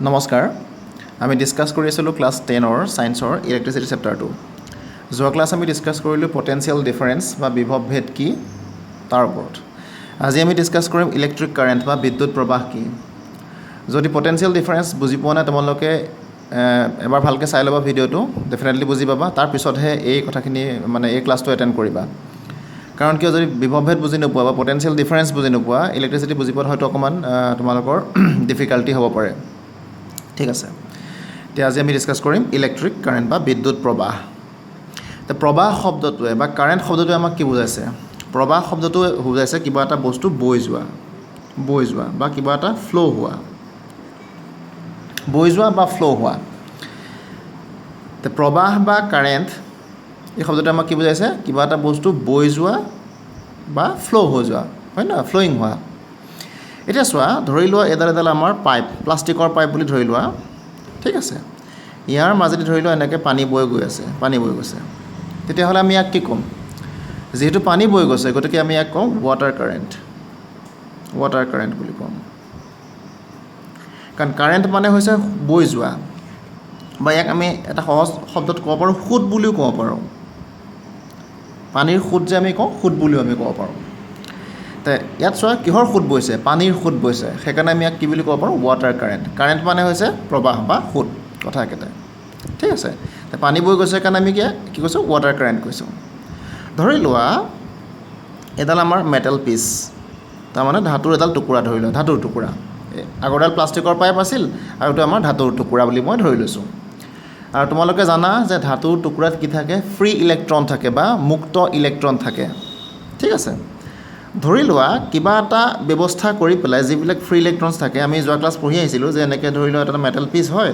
নমস্কাৰ আমি ডিসকাস কৰি আছিলোঁ ক্লাছ 10ৰ সায়েন্সৰ ইলেক্ট্ৰিচিটি চেপ্টাৰটো যোৱা ক্লাছ আমি ডিসকাস কৰিলোঁ পটেনশিয়াল ডিফাৰেন্স বা বিভৱ ভেদ কি তাৰ ওপৰত আজি আমি ডিসকাস কৰিম ইলেক্ট্ৰিক কাৰেন্ট বা বিদ্যুৎ প্ৰবাহ কি যদি পটেনশিয়াল ডিফাৰেন্স বুজি পোৱা নাই তোমালোকে এবাৰ ভালকৈ চাই ল'বা ভিডিঅ'টো ডেফিনেটলি বুজি পাবা তাৰ পিছতহে এই কথাখিনি মানে এই ক্লাছটো এটেণ্ড কৰিবা কাৰণ কিয় যদি বিভৱ ভেদ বুজি নোপোৱা বা পটেনশিয়াল ডিফাৰেন্স বুজি নোপোৱা ইলেক্ট্ৰিচিটি বুজি পোৱাত হয়তো অকণমান তোমালোকৰ ডিফিকাল্টি হ'ব পাৰে ঠিক আছে এতিয়া আজি আমি ডিসকাস কৰিম ইলেক্ট্ৰিক কাৰেন্ট বা বিদ্যুৎ প্ৰবাহ তে প্ৰবাহ শব্দটোৱে বা কাৰেন্ট শব্দটোৱে আমাক কি বুজাইছে প্ৰবাহ শব্দটোৱে বুজাইছে কিবা এটা বস্তু বৈ যোৱা বা কিবা এটা ফ্লো হোৱা বা ফ্লো হোৱা তে প্ৰবাহ বা কাৰেন্ট এই শব্দটোৱে আমাক কি বুজাইছে কিবা এটা বস্তু বৈ যোৱা বা ফ্লো হৈ যোৱা হয় না ফ্লোইং হোৱা এতিয়া চোৱা ধৰি লোৱা এডাল আমাৰ পাইপ প্লাষ্টিকৰ পাইপ বুলি ধৰি লোৱা ঠিক আছে ইয়াৰ মাজেদি ধৰি লোৱা এনেকৈ পানী বৈ গৈছে তেতিয়াহ'লে আমি ইয়াক কি ক'ম যেহেতু পানী বৈ গৈছে গতিকে আমি ইয়াক ক'ম ৱাটাৰ কাৰেন্ট বুলি ক'ম কাৰণ কাৰেন্ট মানে হৈছে বৈ যোৱা বা ইয়াক আমি এটা সহজ শব্দত ক'ব পাৰোঁ সোঁত বুলিও ক'ব পাৰোঁ পানীৰ সোঁত যে আমি কওঁ সোঁত বুলিও আমি ক'ব পাৰোঁ তে ইয়াত চোৱা কিহৰ সোঁত বৈছে পানীৰ সোঁত বৈছে সেইকাৰণে আমি ইয়াক কি বুলি ক'ব পাৰোঁ ৱাটাৰ কাৰেন্ট মানে হৈছে প্ৰবাহ বা সোঁত কথা একেটাই ঠিক আছে তে পানী বৈ গৈছে কাৰণে আমি কি কৈছোঁ ৱাটাৰ কাৰেন্ট কৈছোঁ ধৰি লোৱা এডাল আমাৰ মেটেল পিচ তাৰমানে ধাতুৰ এডাল টুকুৰা ধৰি লোৱা ধাতুৰ টুকুৰা আগৰডাল প্লাষ্টিকৰ পাইপ আছিল আৰু এইটো আমাৰ ধাতুৰ টুকুৰা বুলি মই ধৰি লৈছোঁ আৰু তোমালোকে জানা যে ধাতুৰ টুকুৰাত কি থাকে ফ্ৰী ইলেক্ট্ৰন থাকে বা মুক্ত ইলেক্ট্ৰন থাকে ঠিক আছে ধৰি লোৱা কিবা এটা ব্যৱস্থা কৰি পেলাই যিবিলাক ফ্ৰী ইলেক্ট্ৰনছ থাকে আমি যোৱা ক্লাছ পঢ়ি আহিছিলোঁ যে এনেকৈ ধৰি লোৱা এটা মেটেল পিচ হয়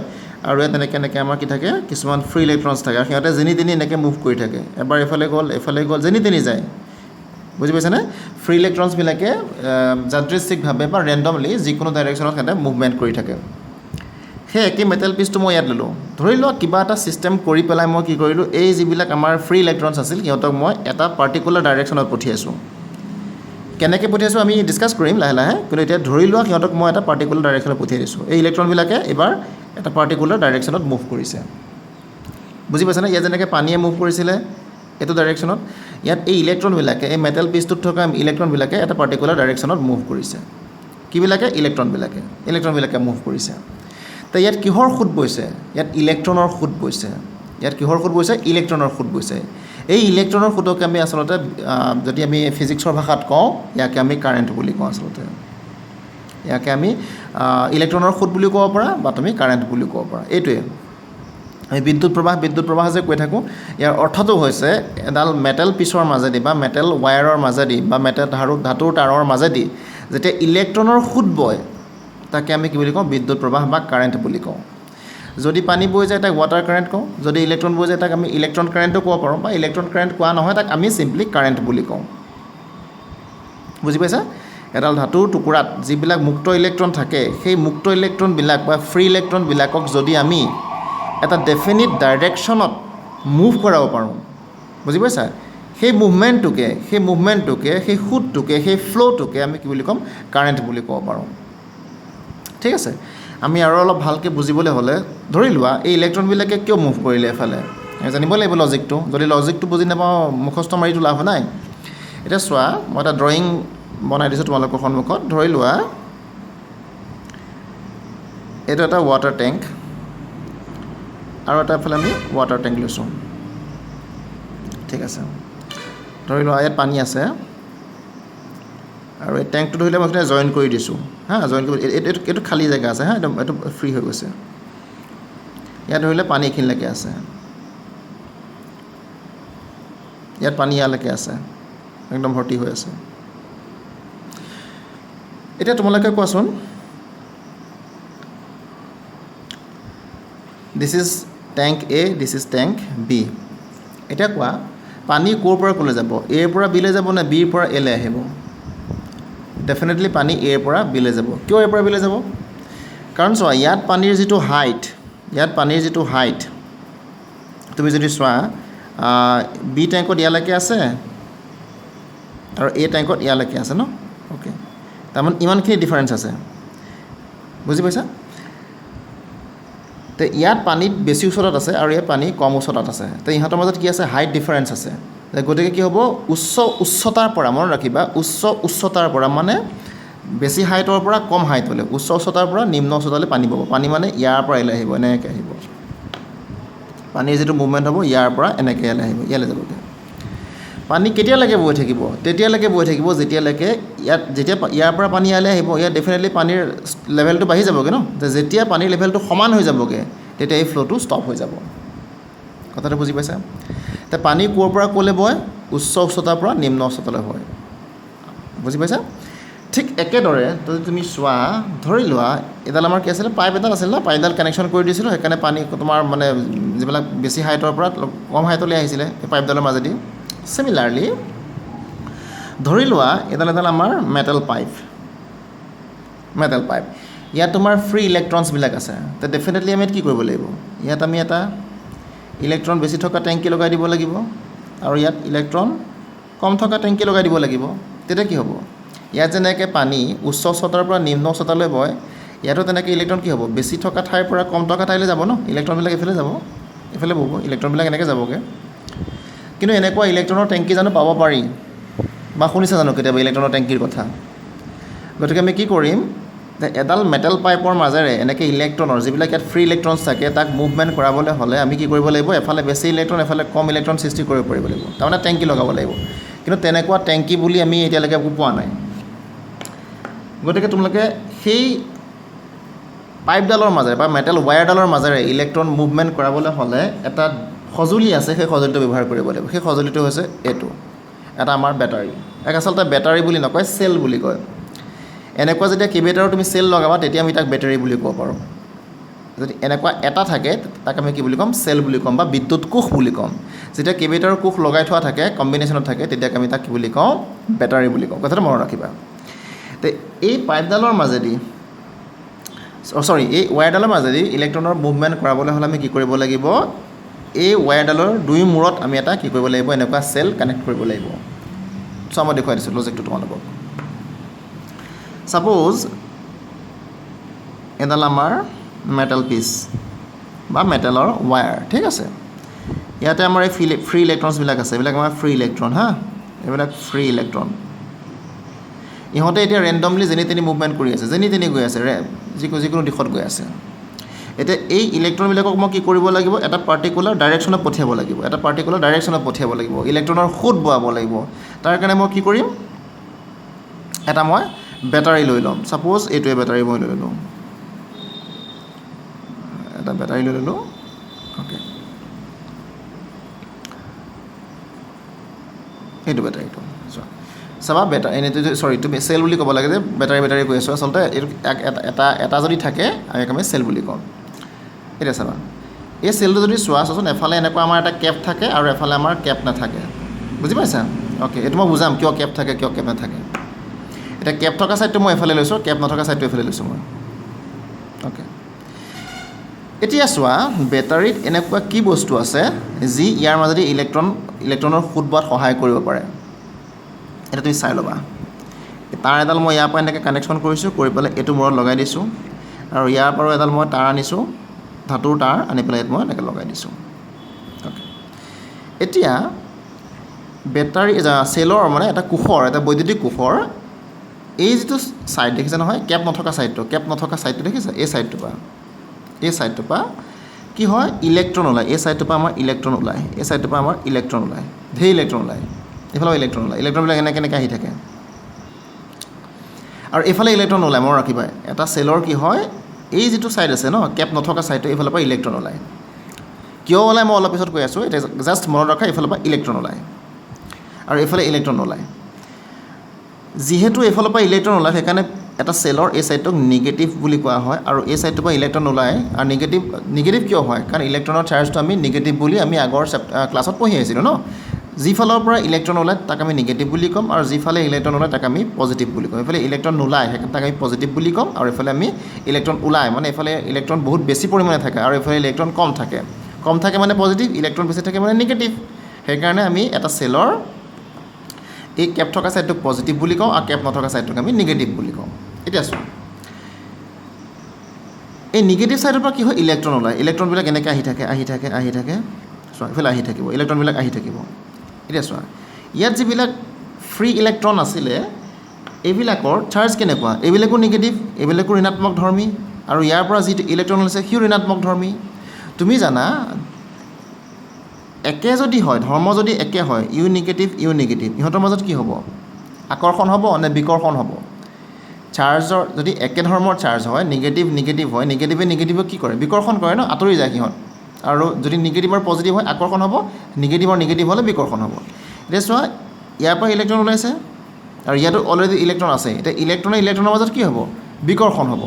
আৰু ইয়াত এনেকৈ আমাৰ কি থাকে কিছুমান ফ্ৰী ইলেক্ট্ৰনছ থাকে আৰু সিহঁতে যেনি তেনি এনেকৈ মুভ কৰি থাকে এবাৰ এফালে গ'ল যেনি তেনি যায় বুজি পাইছেনে ফ্ৰী ইলেক্ট্ৰনছবিলাকে যাদৃচ্ছিকভাৱে বা ৰেণ্ডমলি যিকোনো ডাইৰেকশ্যনত সিহঁতে মুভমেণ্ট কৰি থাকে সেই একেই মেটেল পিচটো মই ইয়াত ল'লোঁ ধৰি লোৱা কিবা এটা ছিষ্টেম কৰি পেলাই মই কি কৰিলোঁ এই যিবিলাক আমাৰ ফ্ৰী ইলেক্ট্ৰনছ আছিল সিহঁতক মই এটা পাৰ্টিকুলাৰ ডাইৰেকশ্যনত পঠিয়াইছোঁ কেনেকৈ পঠিয়াইছোঁ আমি ডিছকাছ কৰিম লাহে কিন্তু এতিয়া ধৰি লোৱা সিহঁতক মই এটা পাৰ্টিকুলাৰ ডাইৰেকশ্যনত পঠিয়াই দিছোঁ এই ইলেক্ট্ৰনবিলাকে এবাৰ এটা পাৰ্টিকুলাৰ ডাইৰেকশ্যনত মুভ কৰিছে বুজি পাইছেনে ইয়াত যেনেকৈ পানীয়ে মুভ কৰিছিলে এইটো ডাইৰেকশ্যনত ইয়াত এই ইলেক্ট্ৰনবিলাকে এই মেটেল পিচটোত থকা ইলেক্ট্ৰনবিলাকে এটা পাৰ্টিকুলাৰ ডাইৰেকশ্যনত মুভ কৰিছে কিবিলাকে ইলেক্ট্ৰনবিলাকে মুভ কৰিছে তো ইয়াত কিহৰ সোঁত বৈছে ইয়াত ইলেক্ট্ৰনৰ সোঁত বৈছে এই ইলেক্ট্ৰনৰ সোঁতকে আমি আচলতে যদি আমি ফিজিক্সৰ ভাষাত কওঁ ইয়াকে আমি কাৰেণ্ট বুলি কওঁ আচলতে ইয়াকে আমি ইলেক্ট্ৰনৰ সোঁত বুলিও ক'ব পাৰা বা তুমি কাৰেণ্ট বুলিও ক'ব পাৰা এইটোৱে আমি বিদ্যুৎ প্ৰবাহ যে কৈ থাকোঁ ইয়াৰ অৰ্থটো হৈছে এডাল মেটেল পিচৰ মাজেদি বা মেটেল ৱায়াৰৰ মাজেদি বা ধাতুৰ তাঁৰৰ মাজেদি যেতিয়া ইলেক্ট্ৰনৰ সোঁত বয় তাকে আমি কি বুলি কওঁ বিদ্যুৎ প্ৰবাহ বা কাৰেণ্ট বুলি কওঁ যদি পানী বৈ যায় তাক ৱাটাৰ কাৰেণ্ট কওঁ যদি ইলেক্ট্ৰন বৈ যায় তাক আমি ইলেক্ট্ৰন কাৰেণ্টো ক'ব পাৰোঁ বা ইলেক্ট্ৰন কাৰেণ্ট কোৱা নহয় তাক আমি চিম্পলি কাৰেণ্ট বুলি কওঁ বুজি পাইছা এডাল ধাতুৰ টুকুৰাত যিবিলাক মুক্ত ইলেক্ট্ৰন থাকে সেই মুক্ত ইলেক্ট্ৰনবিলাক বা ফ্ৰী ইলেক্ট্ৰনবিলাকক যদি আমি এটা ডেফিনিট ডাইৰেকশ্যনত মুভ কৰাব পাৰোঁ বুজি পাইছা সেই মুভমেণ্টটোকে সেই সোঁতটোকে সেই ফ্ল'টোকে আমি কি বুলি ক'ম কাৰেণ্ট বুলি ক'ব পাৰোঁ ঠিক আছে আমি আৰু অলপ ভালকৈ বুজিবলৈ হ'লে ধৰি লোৱা এই ইলেক্ট্ৰনবিলাকে কিয় মুভ কৰিলে এফালে জানিব লাগিব লজিকটো যদি লজিকটো বুজি নাপাওঁ মুখস্থ মাৰিটো লাভ নাই এতিয়া চোৱা মই এটা ড্ৰয়িং বনাই দিছোঁ তোমালোকৰ সন্মুখত ধৰি লোৱা এইটো এটা ৱাটাৰ টেংক আৰু এটা এফালে আমি ৱাটাৰ টেংক লৈছোঁ ঠিক আছে ধৰি লোৱা ইয়াত পানী আছে আৰু এই টেংকটো ধৰিলে মই এইখিনি জইন কৰি দিছোঁ জইন কৰি এইটো খালী জেগা আছে এইটো ফ্ৰী হৈ গৈছে ইয়াত ধৰিলে পানী এইখিনিলৈকে আছে ইয়াত পানী ইয়ালৈকে আছে একদম ভৰ্তি হৈ আছে এতিয়া তোমালোকে কোৱাচোন this is tank A this is tank B এতিয়া কোৱা পানী ক'ৰ পৰা ক'লৈ যাব এৰ পৰা বিলৈ যাব নে বিৰ পৰা এলৈ আহিব ডেফিনেটলি পানী এৰ পৰা বিলৈ যাব কিয় এৰ পৰা বিলৈ যাব কাৰণ চোৱা ইয়াত পানীৰ যিটো হাইট তুমি যদি চোৱা বি টেংকত ইয়ালৈকে আছে আৰু এ টেংকত ইয়ালৈকে আছে ন অ'কে তাৰমানে ইমানখিনি ডিফাৰেঞ্চ আছে বুজি পাইছা তো ইয়াত পানীত বেছি উচ্চতাত আছে আৰু ইয়াত পানী কম উচ্চতাত আছে তো ইহঁতৰ মাজত কি আছে হাইট ডিফাৰেঞ্চ আছে গতিকে কি হ'ব উচ্চতাৰ পৰা মনত ৰাখিবা উচ্চতাৰ পৰা মানে বেছি হাইটৰ পৰা কম হাইটলৈ উচ্চতাৰ পৰা নিম্ন উচ্চতালৈ পানী পাব পানী মানে ইয়াৰ পৰা ইয়ালৈ আহিব এনেকৈ আহিব পানীৰ যিটো মুভমেণ্ট হ'ব ইয়াৰ পৰা এনেকৈ ইয়ালৈ আহিব ইয়ালৈ যাবগৈ পানী কেতিয়ালৈকে বৈ থাকিব তেতিয়ালৈকে বৈ থাকিব যেতিয়ালৈকে যেতিয়া ইয়াৰ পৰা পানী ইয়ালৈ আহিব ইয়াত ডেফিনেটলি পানীৰ লেভেলটো বাঢ়ি যাবগৈ ন যেতিয়া পানীৰ লেভেলটো সমান হৈ যাবগৈ তেতিয়া এই ফ্ল'টো ষ্টপ হৈ যাব কথাটো বুজি পাইছা তে পানী ক'ৰ পৰা ক'লৈ বয় উচ্চতাৰ পৰা নিম্ন উচ্চতালৈ হয় বুজি পাইছা ঠিক একেদৰে যদি তুমি চোৱা ধৰি লোৱা এডাল আমাৰ কি আছিলে পাইপ এডাল আছিল ন পাইপডাল কানেকশ্যন কৰি দিছিলোঁ সেইকাৰণে পানী তোমাৰ মানে যিবিলাক বেছি হাইটৰ পৰা কম হাইটলৈ আহিছিলে এই পাইপডালৰ মাজেদি চিমিলাৰলি ধৰি লোৱা এডাল আমাৰ মেটেল পাইপ ইয়াত তোমাৰ ফ্ৰী ইলেক্ট্ৰনছবিলাক আছে তো ডেফিনেটলি আমি কি কৰিব লাগিব ইয়াত আমি এটা ইলেক্ট্ৰন বেছি থকা টেংকি লগাই দিব লাগিব আৰু ইয়াত ইলেক্ট্ৰন কম থকা টেংকি লগাই দিব লাগিব তেতিয়া কি হ'ব ইয়াত যেনেকৈ পানী উচ্চ উচ্চতাৰ পৰা নিম্ন উচ্চতালৈ বয় ইয়াতো তেনেকৈ ইলেক্ট্ৰন কি হ'ব বেছি থকা ঠাইৰ পৰা কম থকা ঠাইলৈ যাব ন ইলেক্ট্ৰনবিলাক এইফালে ব'ব ইলেক্ট্ৰনবিলাক এনেকৈ যাবগৈ কিন্তু এনেকুৱা ইলেক্ট্ৰনৰ টেংকি জানো পাব পাৰি বা শুনিছা জানো কেতিয়াবা ইলেক্ট্ৰনৰ টেংকিৰ কথা গতিকে আমি কি কৰিম এডাল মেটেল পাইপৰ মাজেৰে এনেকৈ ইলেক্ট্ৰনৰ যিবিলাক ইয়াত ফ্ৰী ইলেক্ট্ৰনছ থাকে তাক মুভমেণ্ট কৰাবলৈ হ'লে আমি কি কৰিব লাগিব এফালে বেছি ইলেক্ট্ৰন এফালে কম ইলেক্ট্ৰন সৃষ্টি কৰিব পাৰিব লাগিব তাৰমানে টেংকি লগাব লাগিব কিন্তু তেনেকুৱা টেংকি বুলি আমি এতিয়ালৈকে পোৱা নাই গতিকে তোমালোকে সেই পাইপডালৰ মাজেৰে বা মেটেল ৱায়াৰডালৰ মাজেৰে ইলেক্ট্ৰন মুভমেণ্ট কৰাবলৈ হ'লে এটা সঁজুলি আছে সেই সঁজুলিটো ব্যৱহাৰ কৰিব লাগিব সেই সঁজুলিটো হৈছে এইটো এটা আমাৰ বেটাৰী আচলতে বেটাৰী বুলি নকয় চেল বুলি কয় এনেকুৱা যেতিয়া কেইবাটাৰো তুমি চেল লগাবা তেতিয়া আমি তাক বেটাৰী বুলি ক'ব পাৰোঁ যদি এনেকুৱা এটা থাকে তাক আমি কি বুলি ক'ম চেল বুলি ক'ম বা বিদ্যুৎ কোষ বুলি ক'ম যেতিয়া কেইবাটাৰো কোষ লগাই থোৱা থাকে কম্বিনেশ্যনত থাকে তেতিয়া আমি তাক কি বুলি কওঁ বেটাৰী বুলি কওঁ কথাটো মনত ৰাখিবা তো এই পাইপডালৰ মাজেদি এই ৱায়াৰডালৰ মাজেদি ইলেক্ট্ৰনৰ মুভমেণ্ট কৰাবলৈ হ'লে আমি কি কৰিব লাগিব এই ৱায়াৰডালৰ দুই মূৰত আমি এটা কি কৰিব লাগিব এনেকুৱা চেল কানেক্ট কৰিব লাগিব চ' মই দেখুৱাই দিছোঁ লজিকটো তোমালোকক ছাপ'জ এডাল আমাৰ মেটেল পিচ বা মেটেলৰ ৱায়াৰ ঠিক আছে ইয়াতে আমাৰ এই ফ্ৰী ইলেক্ট্ৰনছবিলাক আছে এইবিলাক আমাৰ ফ্ৰী ইলেক্ট্ৰন হা এইবিলাক ফ্ৰী ইলেক্ট্ৰন ইহঁতে এতিয়া ৰেণ্ডমলি যেনি তেনি মুভমেণ্ট কৰি আছে যেনি তেনি গৈ আছে যিকোনো দিশত গৈ আছে এতিয়া এই ইলেক্ট্ৰনবিলাকক মই কি কৰিব লাগিব এটা পাৰ্টিকুলাৰ ডাইৰেকশ্যনত পঠিয়াব লাগিব ইলেক্ট্ৰনৰ সোঁত বোৱাব লাগিব তাৰ কাৰণে মই কি কৰিম এটা মই বেটাৰী লৈ ল'ম ছাপ'জ এইটোৱে বেটাৰী মই লৈ ল'লোঁ এটা বেটাৰী লৈ ল'লোঁ অ'কে এইটো বেটাৰীটো চাবা এনেটো তুমি চেল বুলি ক'ব লাগে যে বেটাৰী কৈ আছোঁ আচলতে এইটো এটা যদি থাকে আমি চেল বুলি কওঁ এতিয়া চাবা এই চেলটো যদি চোৱাচোন এফালে এনেকুৱা আমাৰ এটা কেপ থাকে আৰু এফালে আমাৰ কেপ নাথাকে বুজি পাইছা অ'কে এইটো মই বুজাম কিয় কেপ থাকে কিয় কেপ নাথাকে এতিয়া কেপ থকা ছাইডটো মই এফালে লৈছোঁ কেপ নথকা ছাইডটো এফালে লৈছোঁ মই অ'কে এতিয়া চোৱা বেটাৰীত এনেকুৱা কি বস্তু আছে যি ইয়াৰ মাজেদি ইলেক্ট্ৰনৰ সোঁত বোৱাত সহায় কৰিব পাৰে এটা তুমি চাই ল'বা তাঁৰ এডাল মই ইয়াৰ পৰা এনেকৈ কানেকশ্যন কৰিছোঁ কৰি পেলাই এইটো মূৰত লগাই দিছোঁ আৰু ইয়াৰ পৰাও এডাল মই তাঁৰ আনিছোঁ ধাতুৰ তাঁৰ আনি পেলাই ইয়াত মই এনেকৈ লগাই দিছোঁ অ'কে এতিয়া বেটাৰী চেলৰ মানে এটা কোষৰ এটা বৈদ্যুতিক কোষৰ এই যিটো ছাইড দেখিছে নহয় কেপ নথকা ছাইডটো দেখিছে এই ছাইডটোৰ পৰা কি হয় ইলেক্ট্ৰন ওলায় এই ছাইডটোৰ পৰা আমাৰ ইলেক্ট্ৰন ওলায় এই ছাইডটোৰ পৰা আমাৰ ইলেক্ট্ৰন ওলায় ঢেৰ ইলেক্ট্ৰন ওলায় এইফালেও ইলেক্ট্ৰনবিলাক এনেকৈ আহি থাকে আৰু এইফালে ইলেক্ট্ৰন ওলায় মনত ৰাখিবা এটা চেলৰ কি হয় এই যিটো ছাইড আছে ন কেপ নথকা ছাইডটো এইফালৰ পৰা ইলেক্ট্ৰন ওলায় কিয় ওলায় মই অলপ পিছত কৈ আছোঁ এতিয়া জাষ্ট মনত ৰখা এইফালৰ পৰা ইলেক্ট্ৰন ওলায় আৰু এইফালে ইলেক্ট্ৰন ওলায় যিহেতু এইফালৰ পৰা ইলেক্ট্ৰন ওলায় সেইকাৰণে এটা চেলৰ এই ছাইডটোক নিগেটিভ বুলি কোৱা হয় আৰু এই ছাইডটোৰ পৰা ইলেক্ট্ৰন ওলায় আৰু নিগেটিভ কিয় হয় কাৰণ ইলেক্ট্ৰনৰ চাৰ্জটো আমি নিগেটিভ বুলি আমি আগৰ ক্লাছত পঢ়ি আহিছিলোঁ ন যিফালৰ পৰা ইলেক্ট্ৰন ওলায় তাক আমি নিগেটিভ বুলি ক'ম আৰু যিফালে ইলেক্ট্ৰন ওলায় তাক আমি পজিটিভ বুলি ক'ম এইফালে ইলেক্ট্ৰন নোলায় সেইকাৰণে তাক আমি পজিটিভ বুলি ক'ম আৰু এইফালে আমি ইলেক্ট্ৰন ওলায় মানে এইফালে ইলেক্ট্ৰন বহুত বেছি পৰিমাণে থাকে আৰু এইফালে ইলেক্ট্ৰন কম থাকে মানে পজিটিভ ইলেক্ট্ৰন বেছি থাকে মানে নিগেটিভ সেইকাৰণে আমি এটা চেলৰ এই কেপ থকা ছাইডটোক পজিটিভ বুলি কওঁ আৰু কেপ নথকা ছাইডটোক আমি নিগেটিভ বুলি কওঁ এতিয়া চোৱা এই নিগেটিভ ছাইডৰ পৰা কি হয় ইলেক্ট্ৰন ওলায় ইলেক্ট্ৰনবিলাক এনেকৈ আহি থাকে চোৱা এইফালে আহি থাকিব ইলেক্ট্ৰনবিলাক আহি থাকিব এতিয়া চোৱা ইয়াত যিবিলাক ফ্ৰী ইলেক্ট্ৰন আছিলে এইবিলাকৰ চাৰ্জ কেনেকুৱা এইবিলাকো নিগেটিভ এইবিলাকো ঋণাত্মক ধৰ্মী আৰু ইয়াৰ পৰা যিটো ইলেক্ট্ৰন ওলাইছে সিও ঋণাত্মক ধৰ্মী তুমি জানা একে যদি হয় ধৰ্ম যদি একে হয় ইউ নিগেটিভ ইহঁতৰ মাজত কি হ'ব আকৰ্ষণ হ'ব নে বিকৰ্ষণ হ'ব চাৰ্জৰ যদি একে ধৰ্মৰ চাৰ্জ হয় নিগেটিভ হয় নিগেটিভক কি কৰে বিকৰ্ষণ কৰে ন আঁতৰি যায় সিহঁত আৰু যদি নিগেটিভৰ পজিটিভ হয় আকৰ্ষণ হ'ব নিগেটিভ হ'লে বিকৰ্ষণ হ'ব এতিয়া চোৱা ইয়াৰ পৰা ইলেক্ট্ৰন ওলাইছে আৰু ইয়াতো অলৰেডি ইলেক্ট্ৰন আছে এতিয়া ইলেক্ট্ৰনৰ মাজত কি হ'ব বিকৰ্ষণ হ'ব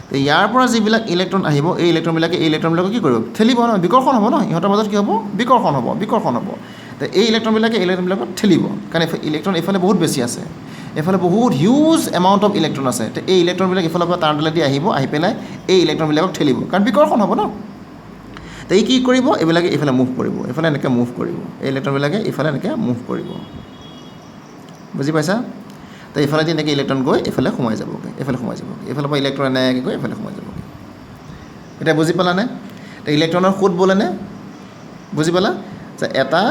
তো ইয়াৰ পৰা যিবিলাক ইলেক্ট্ৰন আহিব এই ইলেক্ট্ৰনবিলাকক কি কৰিব ঠেলিব ন বিকৰ্ষণ হ'ব ন ইহঁতৰ মাজত কি হ'ব বিকৰ্ষণ হ'ব তো এই ইলেক্ট্ৰনবিলাকক ঠেলিব কাৰণ ইলেক্ট্ৰন এইফালে বহুত বেছি আছে এইফালে বহুত হিউজ এমাউণ্ট অফ ইলেক্ট্ৰন আছে তো এই ইলেক্ট্ৰনবিলাক ইফালৰ পৰা তাঁৰডালেদি আহি পেলাই এই ইলেক্ট্ৰনবিলাকক ঠেলিব কাৰণ বিকৰ্ষণ হ'ব ন তো এই কি কৰিব এইবিলাকে এইফালে মুভ কৰিব এইফালে এনেকৈ মুভ কৰিব এই ইলেক্ট্ৰনবিলাকে এইফালে এনেকৈ মুভ কৰিব বুজি পাইছা তো এইফালেদি এনেকৈ ইলেক্ট্ৰন গৈ এইফালে সোমাই যাবগৈ এইফালৰ পৰা ইলেক্ট্ৰন এনেকৈ গৈ এইফালে সোমাই যাবগৈ এতিয়া বুজি পালানে তো ইলেক্ট্ৰনৰ সোঁত বোলেনে বুজি পালা যে এটা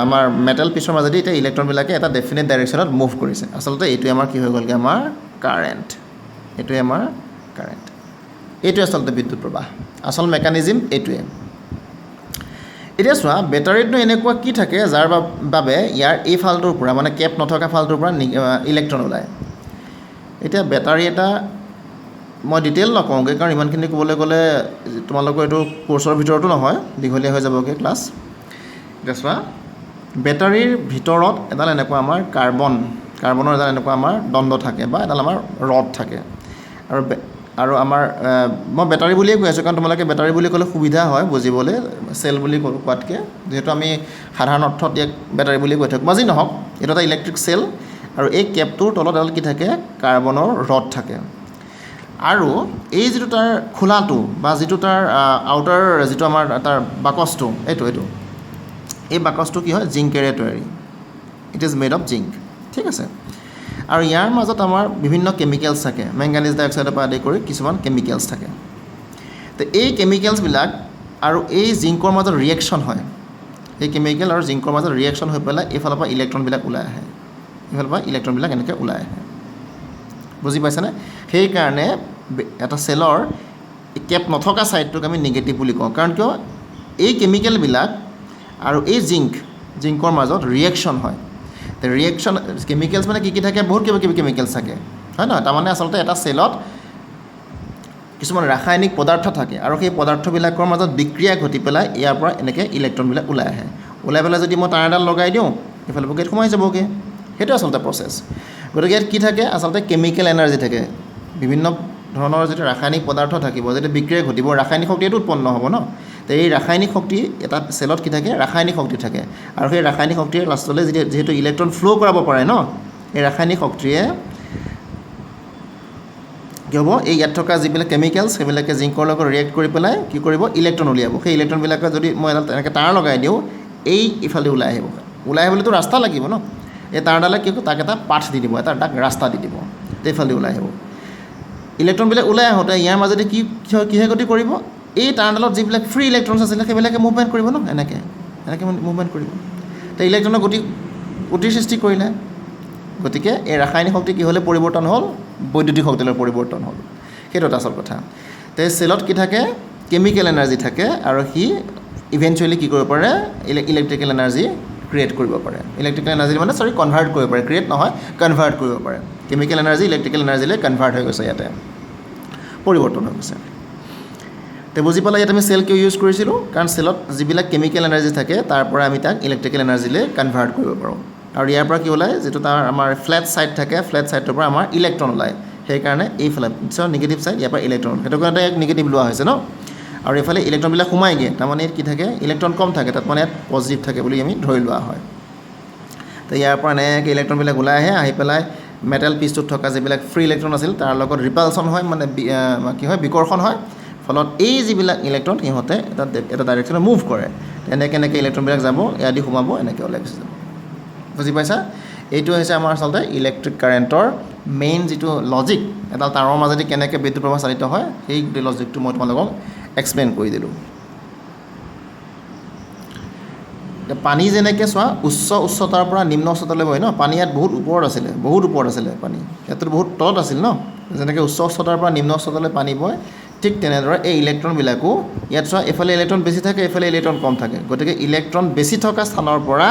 আমাৰ মেটেল পিছৰ মাজেদি এতিয়া ইলেক্ট্ৰনবিলাকে এটা ডেফিনেট ডাইৰেকশ্যনত মুভ কৰিছে আচলতে এইটোৱে আমাৰ কি হৈ গ'লগৈ আমাৰ কাৰেণ্ট এইটোৱে আচলতে বিদ্যুৎ প্ৰবাহ আচল মেকানিজিম এইটোৱে এতিয়া চোৱা বেটাৰীতনো এনেকুৱা কি থাকে যাৰ বাবে ইয়াৰ এই ফালটোৰ পৰা মানে কেপ নথকা ফালটোৰ পৰা ইলেক্ট্ৰন ওলায় এতিয়া বেটাৰী এটা মই ডিটেইল নকওঁগৈ কাৰণ ইমানখিনি ক'বলৈ গ'লে তোমালোকৰ এইটো কোৰ্চৰ ভিতৰতো নহয় দীঘলীয়া হৈ যাবগৈ ক্লাছ এতিয়া চোৱা বেটাৰীৰ ভিতৰত এডাল এনেকুৱা আমাৰ কাৰ্বনৰ এডাল এনেকুৱা আমাৰ দণ্ড থাকে বা এডাল আমাৰ ৰড থাকে আৰু আমাৰ মই বেটাৰী বুলিয়ে কৈ আছোঁ কাৰণ তোমালোকে বেটাৰী বুলি ক'লে সুবিধা হয় বুজিবলৈ চেল বুলি কোৱাতকৈ যিহেতু আমি সাধাৰণ অৰ্থত ইয়াক বেটাৰী বুলি কৈ থাকোঁ বা যি নহওক এইটো এটা ইলেক্ট্ৰিক চেল আৰু এই কেপটোৰ তলত এডাল কি থাকে কাৰ্বনৰ ৰড থাকে আৰু এই যিটো তাৰ খোলাটো বা যিটো তাৰ আউটাৰ যিটো আমাৰ তাৰ বাকচটো এইটো এই বাকচটো কি হয় জিংকেৰে তৈয়াৰী it is made of zinc ঠিক আছে আৰু ইয়াৰ মাজত আমাৰ বিভিন্ন কেমিকেলছ থাকে মেংগানিজ ডাইঅক্সাইডৰ পৰা আদি কৰি কিছুমান কেমিকেলছ থাকে তো এই কেমিকেলছবিলাক আৰু এই জিংকৰ মাজত ৰিয়েকশ্যন হয় এই কেমিকেল আৰু জিংকৰ মাজত ৰিয়েকশ্যন হৈ পেলাই এইফালৰ পৰা ইলেক্ট্ৰনবিলাক ওলাই আহে এনেকৈ ওলাই আহে বুজি পাইছানে সেইকাৰণে এটা চেলৰ কেপ নথকা ছাইডটোক আমি নিগেটিভ বুলি কওঁ কাৰণ কিয় এই কেমিকেলবিলাক আৰু এই জিংকৰ মাজত ৰিয়েকশ্যন হয় তো ৰিয়েকশ্যন কেমিকেলছ মানে কি থাকে বহুত কিবা কিবি কেমিকেলছ থাকে হয় নহয় তাৰমানে আচলতে এটা চেলত কিছুমান ৰাসায়নিক পদাৰ্থ থাকে আৰু সেই পদাৰ্থবিলাকৰ মাজত বিক্ৰিয়া ঘটি পেলাই ইয়াৰ পৰা এনেকৈ ইলেক্ট্ৰনবিলাক ওলাই আহে ওলাই পেলাই যদি মই তাঁৰ এডাল লগাই দিওঁ এইফালে পকেট সোমাই যাবগৈ সেইটো আচলতে প্ৰচেছ গতিকে ইয়াত কি থাকে আচলতে কেমিকেল এনাৰ্জি থাকে বিভিন্ন ধৰণৰ যিটো ৰাসায়নিক পদাৰ্থ থাকিব যেতিয়া বিক্ৰিয়া ঘটিব ৰাসায়নিক শক্তিটো উৎপন্ন হ'ব ন তো এই ৰাসায়নিক শক্তি এটা চেলত কি থাকে ৰাসায়নিক শক্তি থাকে আৰু সেই ৰাসায়নিক শক্তিয়ে লাষ্টলৈ যিহেতু ইলেক্ট্ৰন ফ্ল' কৰাব পাৰে ন এই ৰাসায়নিক শক্তিয়ে কি হ'ব এই ইয়াত থকা যিবিলাক কেমিকেলছ সেইবিলাকে জিংকৰ লগত ৰিয়েক্ট কৰি পেলাই কি কৰিব ইলেক্ট্ৰন উলিয়াব সেই ইলেক্ট্ৰনবিলাকে যদি মই এডাল তেনেকৈ তাঁৰ লগাই দিওঁ ইফালে ওলাই আহিবলৈতো ৰাস্তা লাগিব ন এই তাঁৰডালে কি তাক এটা পাথ দি দিব এটা তাক ৰাস্তা দি দিব এইফালে ওলাই আহিব ইলেক্ট্ৰনবিলাক ওলাই আহোঁতে ইয়াৰ মাজতে কিহে গতি কৰিব এই তাঁৰডালত যিবিলাক ফ্ৰী ইলেক্ট্ৰনছ আছিলে সেইবিলাকে মুভমেণ্ট কৰিব ন এনেকৈ মুভমেণ্ট কৰিব তো ইলেক্ট্ৰনৰ গতিৰ সৃষ্টি কৰিলে গতিকে এই ৰাসায়নিক শক্তি কি হ'লে পৰিৱৰ্তন হ'ল বৈদ্যুতিক শক্তিলৈ পৰিৱৰ্তন হ'ল সেইটো এটা আচল কথা তো এই চেলত কি থাকে কেমিকেল এনাৰ্জি থাকে আৰু সি ইভেঞ্চুৱেলি কি কৰিব পাৰে ইলেক্ট্ৰিকেল এনাৰ্জি ক্ৰিয়েট কৰিব পাৰে ইলেক্ট্ৰিকেল এনাৰ্জি মানে কনভাৰ্ট কৰিব পাৰে ক্ৰিয়েট নহয় কনভাৰ্ট কৰিব পাৰে কেমিকেল এনাৰ্জি ইলেক্ট্ৰিকেল এনাৰ্জিলৈ কনভাৰ্ট হৈ গৈছে ইয়াতে পৰিৱৰ্তন হৈ গৈছে তো বুজি পালা ইয়াত আমি চেল কিয় ইউজ কৰিছিলোঁ কাৰণ চেলত যিবিলাক কেমিকেল এনাৰ্জি থাকে তাৰ পৰা আমি তাক ইলেক্ট্ৰিকেল এনাৰ্জিলৈ কনভাৰ্ট কৰিব পাৰোঁ আৰু ইয়াৰ পৰা কি ওলায় যিটো তাৰ আমাৰ ফ্লেট ছাইড থাকে ফ্লেট ছাইডটোৰ পৰা আমাৰ ইলেক্ট্ৰন ওলায় সেইকাৰণে এইফালে নিগেটিভ ছাইড ইয়াৰ পৰা ইলেক্ট্ৰন সেইটো কাৰণে ইয়াক নিগেটিভ লোৱা হৈছে ন আৰু এইফালে ইলেক্ট্ৰনবিলাক সোমাইগৈ তাৰমানে ইয়াত কি থাকে ইলেক্ট্ৰন কম থাকে তাত মানে ইয়াত পজিটিভ থাকে বুলি আমি ধৰি লোৱা হয় তো ইয়াৰ পৰা এনেকৈ ইলেক্ট্ৰনবিলাক ওলাই আহি পেলাই মেটেল পিচটোত থকা যিবিলাক ফ্ৰী ইলেক্ট্ৰন আছিল তাৰ লগত ৰিপালচন হয় মানে কি হয় বিকৰ্ষণ হয় ফলত এই যিবিলাক ইলেক্ট্ৰন সিহঁতে এটা ডাইৰেকশ্যনত মুভ কৰে এনেকৈ ইলেক্ট্ৰনবিলাক যাব ইয়াদি সোমাব এনেকৈ ওলাই গুচি যাব বুজি পাইছা এইটো হৈছে আমাৰ আচলতে ইলেক্ট্ৰিক কাৰেণ্টৰ মেইন যিটো লজিক এডাল তাঁৰৰ মাজেদি কেনেকৈ বিদ্যুৎ প্ৰবাহ চালিত হয় সেই লজিকটো মই তোমালোকক এক্সপ্লেইন কৰি দিলোঁ। পানী যেনেকৈ চোৱা উচ্চতাৰ পৰা নিম্ন উচ্চতালৈ বয় ন, পানী ইয়াত বহুত ওপৰত আছিলে পানী, ইয়াততো বহুত তলত আছিল ন, যেনেকৈ উচ্চ উচ্চতাৰ পৰা নিম্ন উচ্চতালৈ পানী বয়, ঠিক তেনেদৰে এই ইলেক্ট্ৰনবিলাকো ইয়াত চোৱা এফালে ইলেক্ট্ৰন বেছি থাকে, এফালে ইলেক্ট্ৰন কম থাকে, গতিকে ইলেক্ট্ৰন বেছি থকা স্থানৰ পৰা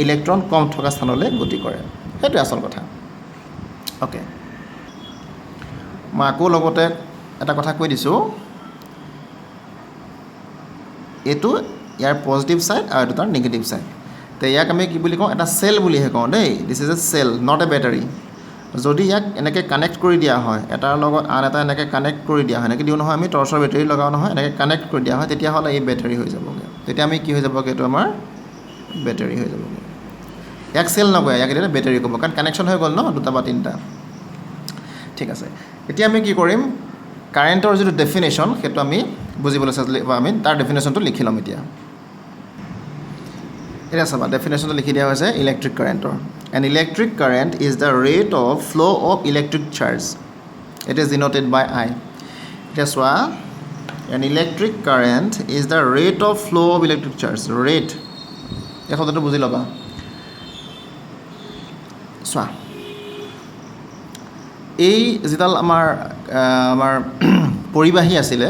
ইলেক্ট্ৰন কম থকা স্থানলৈ গতি কৰে, সেইটোৱে আচল কথা। অ'কে, মই আকৌ লগতে এটা কথা কৈ দিছোঁ, এইটো ইয়াৰ পজিটিভ ছাইড আৰু এইটো তাৰ নিগেটিভ ছাইড। তো ইয়াক আমি কি বুলি কওঁ, এটা চেল বুলিহে কওঁ দেই, this is a cell not a battery. যদি ইয়াক এনেকৈ কানেক্ট কৰি দিয়া হয়, এটাৰ লগত আন এটা এনেকৈ কানেক্ট কৰি দিয়া হয়, এনেকৈ দিওঁ নহয় আমি টৰ্চৰ বেটাৰী লগাওঁ নহয়, এনেকৈ কানেক্ট কৰি দিয়া হয়, তেতিয়াহ'লে এই বেটাৰী হৈ যাবগৈ, তেতিয়া আমি কি হৈ যাবগৈ, এইটো আমাৰ বেটাৰী হৈ যাবগৈ। ইয়াক চেল নকয়, ইয়াক এতিয়া বেটাৰী ক'ব, কাৰণ কানেকশ্যন হৈ গ'ল ন দুটা বা তিনিটা। ঠিক আছে, এতিয়া আমি কি কৰিম, কাৰেণ্টৰ যিটো ডেফিনেশ্যন সেইটো আমি বুজিবলৈ চেষ্টা আমি তাৰ ডেফিনেশ্যনটো লিখি ল'ম এতিয়া চাবা, ডেফিনেশ্যনটো লিখি দিয়া হৈছে ইলেক্ট্ৰিক কাৰেণ্টৰ। An electric current is the rate of flow' of electric charge, it is denoted by I. এতিয়া চোৱা, an electric current is the rate of flow' of electric charge, rate এই শব্দটো বুজি ল'বা। চোৱা, এই যিডাল আমাৰ পৰিবাহী আছিলে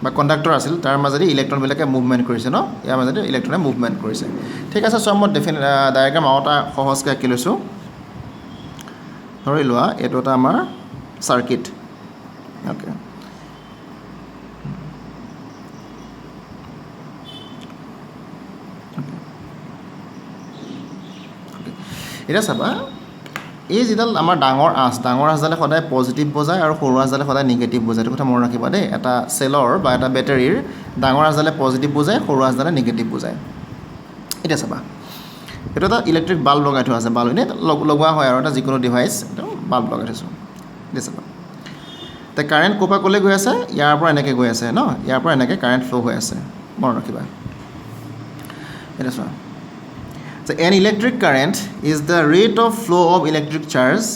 বা কণ্ডাক্টৰ আছিল, তাৰ মাজেদি ইলেক্ট্ৰনবিলাকে মুভমেণ্ট কৰিছে ন, ইয়াৰ মাজেদি ইলেক্ট্ৰনে মুভমেণ্ট কৰিছে। ঠিক আছে, চোৱা মই ডায়েগ্ৰাম আৰু এটা সহজকৈ আঁকি লৈছোঁ। ধৰি লোৱা এইটো এটা আমাৰ চাৰ্কিট। অ'কে, এতিয়া চাবা, এই যিডাল আমাৰ ডাঙৰ আঁচডালে সদায় পজিটিভ বজায় আৰু সৰু আঁচডালে সদায় নিগেটিভ বজায়, এইটো কথা মনত ৰাখিবা দেই। এটা চেলৰ বা এটা বেটাৰীৰ ডাঙৰ আঁচডালে পজিটিভ বুজায়, সৰু আঁচডালে নিগেটিভ বুজায়। এতিয়া চাবা, এইটো এটা ইলেক্ট্ৰিক বাল্ব লগাই থোৱা আছে, বাল্ব এনেই লগোৱা হয় আৰু এটা যিকোনো ডিভাইচ, এইটো বাল্ব লগাই থৈছোঁ। এতিয়া চাবা, তে কাৰেণ্ট ক'ৰ পৰা ক'লৈ গৈ আছে, ইয়াৰ পৰা এনেকৈ গৈ আছে ন, ইয়াৰ পৰা এনেকৈ কাৰেণ্ট ফ্ল' হৈ আছে, মনত ৰাখিবা। এতিয়া চোৱা, an electric current is the rate of flow of electric charge,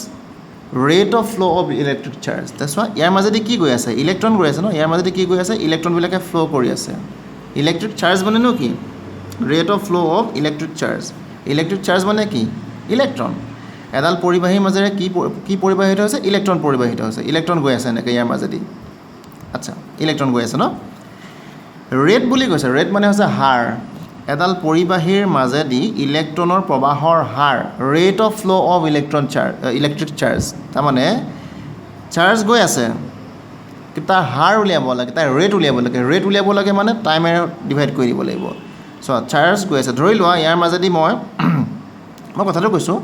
rate of flow of electric charge. That's why ইয়াৰ মাজেদি কি গৈ আছে, ইলেক্ট্ৰন গৈ আছে ন, ইয়াৰ মাজেদি কি গৈ আছে, ইলেক্ট্ৰনবিলাকে ফ্ল' কৰি আছে। ইলেক্ট্ৰিক চাৰ্জ মানে নো কি, rate of flow' of electric charge. Electric charge মানে কি, ইলেক্ট্ৰন। এডাল পৰিবাহীৰ মাজেৰে কি পৰিবাহিত হৈছে, ইলেক্ট্ৰন পৰিবাহিত হৈছে, ইলেক্ট্ৰন গৈ আছে এনেকৈ ইয়াৰ মাজেদি। আচ্ছা, ইলেক্ট্ৰন গৈ আছে ন। ৰেট বুলি কৈছে, ৰেট মানে হৈছে হাৰ, এডাল পৰিবাহীৰ মাজেদি ইলেক্ট্ৰনৰ প্ৰবাহৰ হাৰ, rate of flow' of electric charge. তাৰমানে চাৰ্জ গৈ আছে, কিন্তু তাৰ হাৰ উলিয়াব লাগে, তাৰ ৰেট উলিয়াব লাগে। ৰেট উলিয়াব লাগে মানে টাইমেৰে ডিভাইড কৰি দিব লাগিব। চ' চাৰ্জ গৈ আছে, ধৰি লোৱা ইয়াৰ মাজেদি মই কথাটো কৈছোঁ,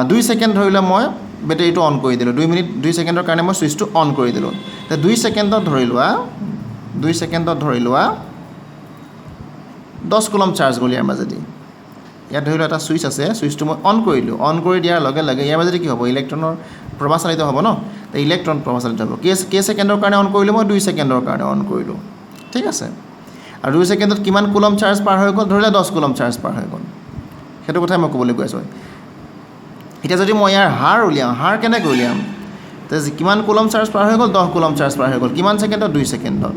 2 ছেকেণ্ড ধৰি লোৱা মই বেটেৰীটো অন কৰি দিলোঁ, 2 ছেকেণ্ডৰ কাৰণে মই ছুইচটো অন কৰি দিলোঁ। 2 ছেকেণ্ডত ধৰি লোৱা 10 কুলম চাৰ্জ গ'ল ইয়াৰ মাজেদি। ইয়াত ধৰি লোৱা এটা ছুইচ আছে, ছুইচটো মই অন কৰিলোঁ, অন কৰি দিয়াৰ লগে লগে ইয়াৰ মাজেদি কি হ'ব, ইলেক্ট্ৰনৰ প্ৰবাহ চালিত হ'ব ন, তো ইলেক্ট্ৰন প্ৰবাহ চালিত হ'ব। কেই ছেকেণ্ডৰ কাৰণে অন কৰিলোঁ, মই 2 ছেকেণ্ডৰ কাৰণে অন কৰিলোঁ। ঠিক আছে, আৰু 2 ছেকেণ্ডত কিমান কুলম চাৰ্জ পাৰ হৈ গ'ল, ধৰি লোৱা 10 কুলম চাৰ্জ পাৰ হৈ গ'ল। সেইটো কথাই মই ক'বলৈ গৈ আছোঁ। এতিয়া যদি মই ইয়াৰ হাৰ উলিয়াওঁ, হাৰ কেনেকৈ উলিয়াম, তো কিমান কুলম চাৰ্জ পাৰ হৈ গ'ল, 10 কুলম চাৰ্জ পাৰ হৈ গ'ল, কিমান ছেকেণ্ডত, 2 ছেকেণ্ডত।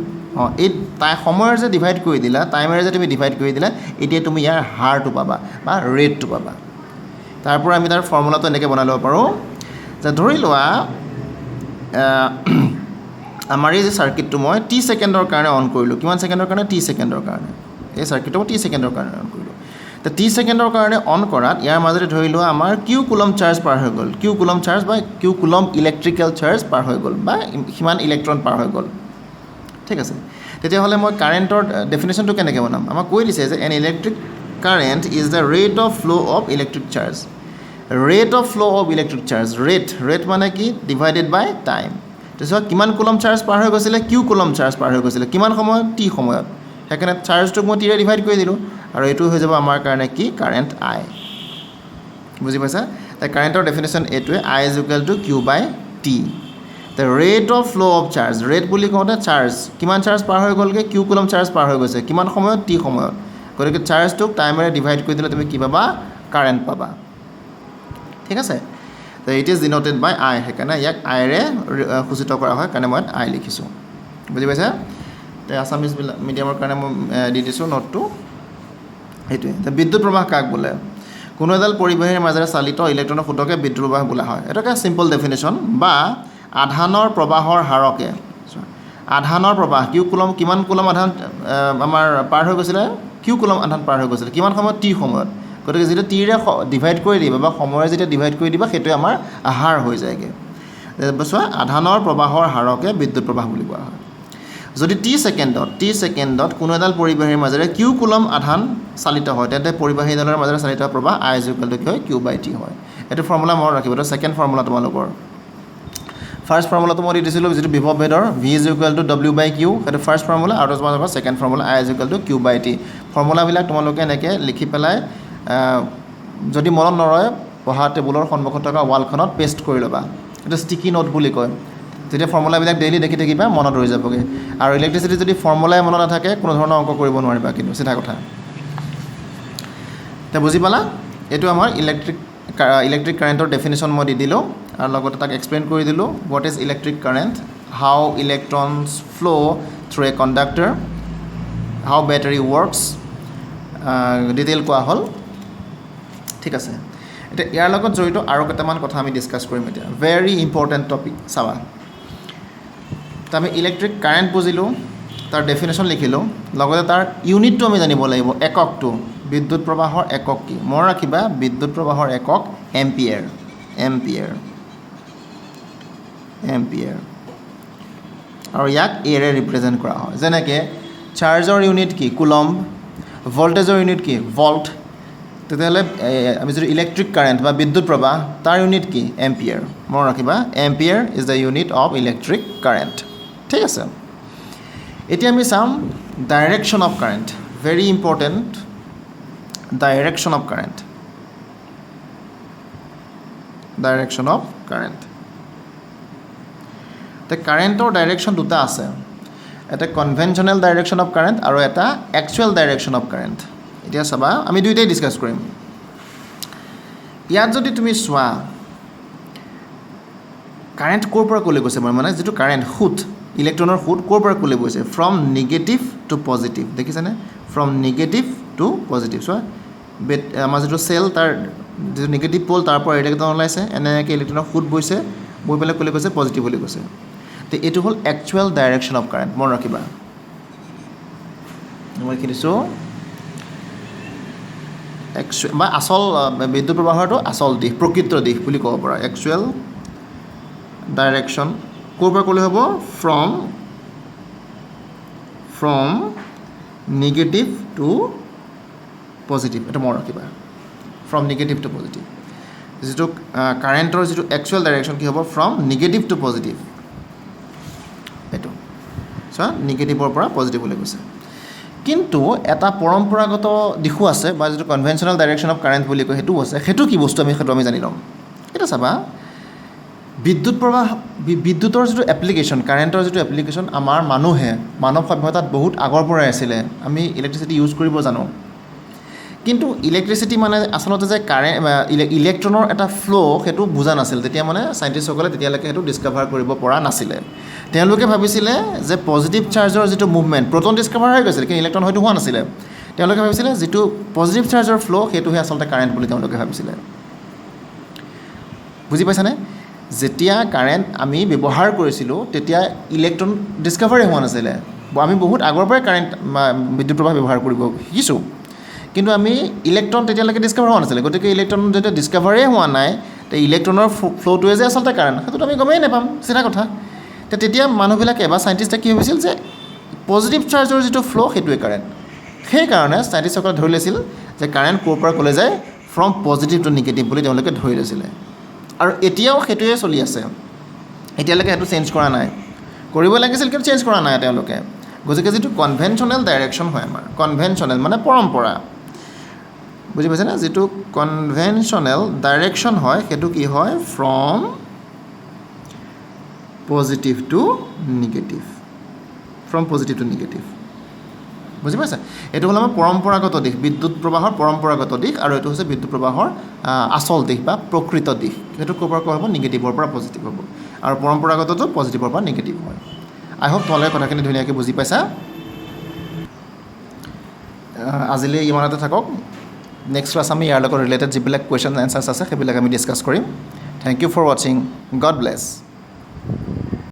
এই সময়ৰ যে ডিভাইড কৰি দিলা, টাইমেৰে যে তুমি ডিভাইড কৰি দিলা, এতিয়া তুমি ইয়াৰ হাৰটো পাবা বা ৰেটটো পাবা। তাৰ পৰা আমি তাৰ ফৰ্মুলাটো এনেকৈ বনাই ল'ব পাৰোঁ যে, ধৰি লোৱা আমাৰ এই যে চাৰ্কিটটো মই T ছেকেণ্ডৰ কাৰণে অন কৰিলোঁ, কিমান ছেকেণ্ডৰ কাৰণে, T ছেকেণ্ডৰ কাৰণে। এই চাৰ্কিটটো মই T ছেকেণ্ডৰ কাৰণে অন কৰিলোঁ। তো T ছেকেণ্ডৰ কাৰণে অন কৰাত ইয়াৰ মাজতে ধৰি লোৱা আমাৰ কিউ কুলম চাৰ্জ পাৰ হৈ গ'ল, কিউ কুলম চাৰ্জ বা কিউ কুলম ইলেক্ট্ৰিকেল চাৰ্জ পাৰ হৈ গ'ল, বা সিমান ইলেক্ট্ৰন পাৰ হৈ গ'ল। ঠিক আছে, তেতিয়াহ'লে মই কাৰেণ্টৰ ডেফিনেশ্যনটো কেনেকৈ বনাম, আমাক কৈ দিছে যে an electric current is the rate of flow' of electric charge. Rate of flow' of electric charge, rate মানে কি, ডিভাইডেড বাই টাইম। তাৰপিছত কিমান কুলম চাৰ্জ পাৰ হৈ গৈছিলে, কিউ কুলম চাৰ্জ পাৰ হৈ গৈছিলে, কিমান সময়ত, টি সময়ত। সেইকাৰণে চাৰ্জটোক মই টিৰে ডিভাইড কৰি দিলোঁ, আৰু এইটো হৈ যাব আমাৰ কাৰণে কি, কাৰেণ্ট আই। বুজি পাইছা, তাৰ কাৰেণ্টৰ ডেফিনেশ্যন এইটোৱে, I is equal to Q by T. The rate of flow' of charge, rate বুলি কওঁতে চাৰ্জ, কিমান চাৰ্জ পাৰ হৈ গ'লগৈ, কিউ কুলম চাৰ্জ পাৰ হৈ গৈছে, কিমান সময়ত, টি সময়ত। গতিকে চাৰ্জটোক টাইমেৰে ডিভাইড কৰি দিলে তুমি কি পাবা, কাৰেণ্ট পাবা। ঠিক আছে, ইট ইজ ডিনটেড বাই আই, সেইকাৰণে ইয়াক আইৰে সূচিত কৰা হয়, কাৰণে মই আই লিখিছোঁ। বুজি পাইছে? আছামিজ মিডিয়ামৰ কাৰণে মই দি দিছোঁ নোটটো, সেইটোৱে। বিদ্যুৎ প্ৰবাহ কাক বোলে? কোনো এডাল পৰিবাহীৰ মাজেৰে চালিত ইলেক্ট্ৰনৰ সোঁতকে বিদ্যুৎ প্ৰবাহ বোলা হয়। এইটো এটা চিম্পল ডেফিনেশ্যন। বা আধানৰ প্ৰবাহৰ হাৰকে, আধানৰ প্ৰবাহ কিউ কুলম, কিমান কুলম আধান আমাৰ পাৰ হৈ গৈছিলে, কিউ কুলম আধান পাৰ হৈ গৈছিলে, কিমান সময়ত, টি সময়ত। গতিকে যেতিয়া টিৰে ডিভাইড কৰি দিবা বা সময়ে যেতিয়া ডিভাইড কৰি দিবা সেইটোৱে আমাৰ হাৰ হৈ যায়গৈ। চোৱা, আধানৰ প্ৰবাহৰ হাৰকে বিদ্যুৎ প্ৰবাহ বুলি কোৱা হয়। যদি টি ছেকেণ্ডত কোনো এডাল পৰিবাহীৰ মাজেৰে কিউ কুলম আধান চালিত হয়, তেন্তে পৰিবাহীডালৰ মাজেৰে চালিত প্ৰবাহ আই ইজ ইকুৱেল টু কি হয়, কিউ বাই টি হয়। এইটো ফৰ্মুলা মনত ৰাখিব, এইটো ছেকেণ্ড ফৰ্মুলা তোমালোকৰ। ফাৰ্ষ্ট ফৰ্মুলাটো মই দি দিছিলোঁ যিটো বিভৱ ভেদৰ V is equal to W by Q, সেইটো ফাৰ্ষ্ট ফৰ্মুলা, আৰু তোমালোকৰ second formula I is equal to Q by T. ফৰ্মুলাবিলাক তোমালোকে এনেকৈ লিখি পেলাই যদি মনত নৰয় পঢ়া টেবুলৰ সন্মুখত থকা ৱালখনত পেষ্ট কৰি ল'বা, এইটো ষ্টিকি নোট বুলি কয়। তেতিয়া ফৰ্মুলাবিলাক ডেইলি দেখি থাকিবা, মনত ৰৈ যাবগৈ। আৰু ইলেক্ট্ৰিচিটি যদি ফৰ্মুলাই মনত নাথাকে কোনো ধৰণৰ অংক কৰিব নোৱাৰিবা, কিন্তু চিধা কথা। এতিয়া বুজি পালা? এইটো আমাৰ ইলেক্ট্ৰিক কাৰেণ্টৰ ডেফিনেশ্যন মই দি দিলোঁ, আৰু লগতে তাক এক্সপ্লেইন কৰি দিলোঁ what is electric current, how electrons ফ্ল' থ্ৰু এ কণ্ডাক্টৰ, হাউ বেটাৰী ৱৰ্কছ, ডিটেইল কোৱা হ'ল। ঠিক আছে, এতিয়া ইয়াৰ লগত জড়িত আৰু কেইটামান কথা আমি ডিছকাছ কৰিম এতিয়া, ভেৰি ইম্পৰ্টেণ্ট টপিক। চাবা, তো আমি ইলেক্ট্ৰিক কাৰেণ্ট বুজিলোঁ, তাৰ ডেফিনেশ্যন লিখিলোঁ, লগতে তাৰ ইউনিটটো আমি জানিব লাগিব, এককটো। বিদ্যুৎ প্ৰবাহৰ একক কি? মনত ৰাখিবা, বিদ্যুৎ প্ৰবাহৰ একক এম্পিয়াৰ, আৰু ইয়াক এৰে ৰিপ্ৰেজেণ্ট কৰা হয়। যেনেকৈ চাৰ্জৰ ইউনিট কি? কুলম্ব। ভল্টেজৰ ইউনিট কি? ভল্ট। তেতিয়াহ'লে আমি যদি ইলেক্ট্ৰিক কাৰেণ্ট বা বিদ্যুৎ প্ৰবাহ, তাৰ ইউনিট কি? এম্পিয়াৰ। মনত ৰাখিবা, ampere is the unit of electric current. ঠিক আছে, এতিয়া আমি চাম direction of current, very important. Direction of current, এতিয়া কাৰেণ্টৰ ডাইৰেকশ্যন দুটা আছে, এটা কনভেনশ্যনেল ডাইৰেকশ্যন অফ কাৰেণ্ট আৰু এটা একচুৱেল ডাইৰেকশ্যন অফ কাৰেণ্ট। এতিয়া চাবা, আমি দুয়োটাই ডিছকাছ কৰিম। ইয়াত যদি তুমি চোৱা, কাৰেণ্ট ক'ৰ পৰা ক'লৈ গৈছে, মানে যিটো কাৰেণ্ট সোঁত, ইলেক্ট্ৰনৰ সোঁত ক'ৰ পৰা ক'লৈ গৈছে? From negative to positive. দেখিছেনে? From negative to positive. চোৱা, আমাৰ যিটো চেল, তাৰ যিটো নিগেটিভ প'ল, তাৰ পৰা ইলেক্ট্ৰন ওলাইছে, এনেকৈ ইলেক্ট্ৰনৰ সোঁত বৈছে, বৈ পেলাই ক'লৈ গৈছে? পজিটিভলৈ গৈছে। তো এইটো হ'ল একচুৱেল ডাইৰেকশ্যন অফ কাৰেণ্ট। মনত ৰাখিবা, মই লিখি দিছোঁ, বা আচল বিদ্যুৎ প্ৰবাহৰটো আচল দিশ, প্ৰকৃত দিশ বুলি ক'ব পাৰা। একচুৱেল ডাইৰেকশ্যন ক'ৰ পৰা ক'লৈ হ'ব? From negative to positive. এইটো মনত ৰাখিবা, ফ্ৰম নিগেটিভ টু পজিটিভ। যিটো কাৰেণ্টৰ যিটো একচুৱেল ডাইৰেকশ্যন কি হ'ব? From negative to positive. এইটো চোৱা, নিগেটিভৰ পৰা পজিটিভলৈ গৈছে। কিন্তু এটা পৰম্পৰাগত দিশো আছে, বা যিটো কনভেনশ্যনেল ডাইৰেকশ্যন অফ কাৰেণ্ট বুলি কয়, সেইটোও আছে। সেইটো কি বস্তু সেইটো আমি জানি ল'ম। এতিয়া চাবা, বিদ্যুতৰ যিটো এপ্লিকেশ্যন, কাৰেণ্টৰ যিটো এপ্লিকেশ্যন, আমাৰ মানৱ সভ্যতাত বহুত আগৰ পৰাই আছিলে। আমি ইলেক্ট্ৰিচিটি ইউজ কৰিব জানো, কিন্তু ইলেক্ট্ৰিচিটি মানে আচলতে যে ইলেক্ট্ৰনৰ এটা ফ্ল' সেইটো বুজা নাছিল। তেতিয়া মানে চাইণ্টিষ্টসকলে তেতিয়ালৈকে সেইটো ডিছকাভাৰ কৰিব পৰা নাছিলে। তেওঁলোকে ভাবিছিলে যে পজিটিভ চাৰ্জৰ যিটো মুভমেণ্ট, প্ৰটন ডিছকাভাৰ হৈ গৈছিলে, কিন্তু ইলেক্ট্ৰন হয়তো হোৱা নাছিলে। তেওঁলোকে ভাবিছিলে যিটো পজিটিভ চাৰ্জৰ ফ্ল' সেইটোহে আচলতে কাৰেণ্ট বুলি তেওঁলোকে ভাবিছিলে। বুজি পাইছানে? যেতিয়া কাৰেণ্ট আমি ব্যৱহাৰ কৰিছিলোঁ, তেতিয়া ইলেক্ট্ৰন ডিছকাভাৰে হোৱা নাছিলে। আমি বহুত আগৰ পৰাই কাৰেণ্ট বিদ্যুৎ প্ৰবাহ ব্যৱহাৰ কৰিব শিকিছোঁ, কিন্তু আমি ইলেক্ট্ৰন তেতিয়ালৈকে ডিছকাভাৰ হোৱা নাছিলে। গতিকে ইলেক্ট্ৰন যেতিয়া ডিছকাভাৰেই হোৱা নাই, তে ইলেক্ট্ৰনৰ ফ্ল'টোৱে যে আচলতে কাৰেণ্ট, সেইটোতো আমি গমেই নাপাম, চিধা কথা। তেতিয়া মানুহবিলাকে বা চাইণ্টিষ্টে কি ভাবিছিল যে পজিটিভ চাৰ্জৰ যিটো ফ্ল' সেইটোৱে কাৰেণ্ট। সেইকাৰণে চাইণ্টিষ্টসকলে ধৰি লৈছিল যে কাৰেণ্ট ক'ৰ পৰা ক'লৈ যায়? ফ্ৰম পজিটিভ টু নিগেটিভ বুলি তেওঁলোকে ধৰি লৈছিলে। আৰু এতিয়াও সেইটোৱে চলি আছে, এতিয়ালৈকে সেইটো চেঞ্জ কৰা নাই। কৰিব লাগিছিল, কিন্তু চেঞ্জ কৰা নাই তেওঁলোকে। গতিকে যিটো কনভেনশ্যনেল ডাইৰেকশ্যন হয় আমাৰ, কনভেনশ্যনেল মানে পৰম্পৰা, বুজি পাইছেনে? যিটো কনভেনশ্যনেল ডাইৰেকশ্যন হয়, সেইটো কি হয়? ফ্ৰম পজিটিভ টু নিগেটিভ, বুজি পাইছে এইটো হ'ল আমাৰ পৰম্পৰাগত দিশ বিদ্যুৎ প্ৰবাহৰ পৰম্পৰাগত দিশ আৰু এইটো হৈছে বিদ্যুৎ প্ৰবাহৰ আচল দিশ বা প্ৰকৃত দিশ সেইটো ক'ৰ পৰা হ'ব নিগেটিভৰ পৰা পজিটিভ হ'ব আৰু পৰম্পৰাগতটো পজিটিভৰ পৰা নিগেটিভ হয় আই হোপ তোমালোকে কথাখিনি ধুনীয়াকৈ বুজি পাইছা আজিলৈ ইমানতে থাকক নেক্সট ক্লাছ আমি ইয়াৰ লগত ৰিলেটেড যিবিলাক কুৱেশ্যন এনচাৰ্ছ আছে সেইবিলাক আমি ডিছকাছ কৰিম থ্যাংক ইউ ফৰ ৱাচিং গড ব্লেছ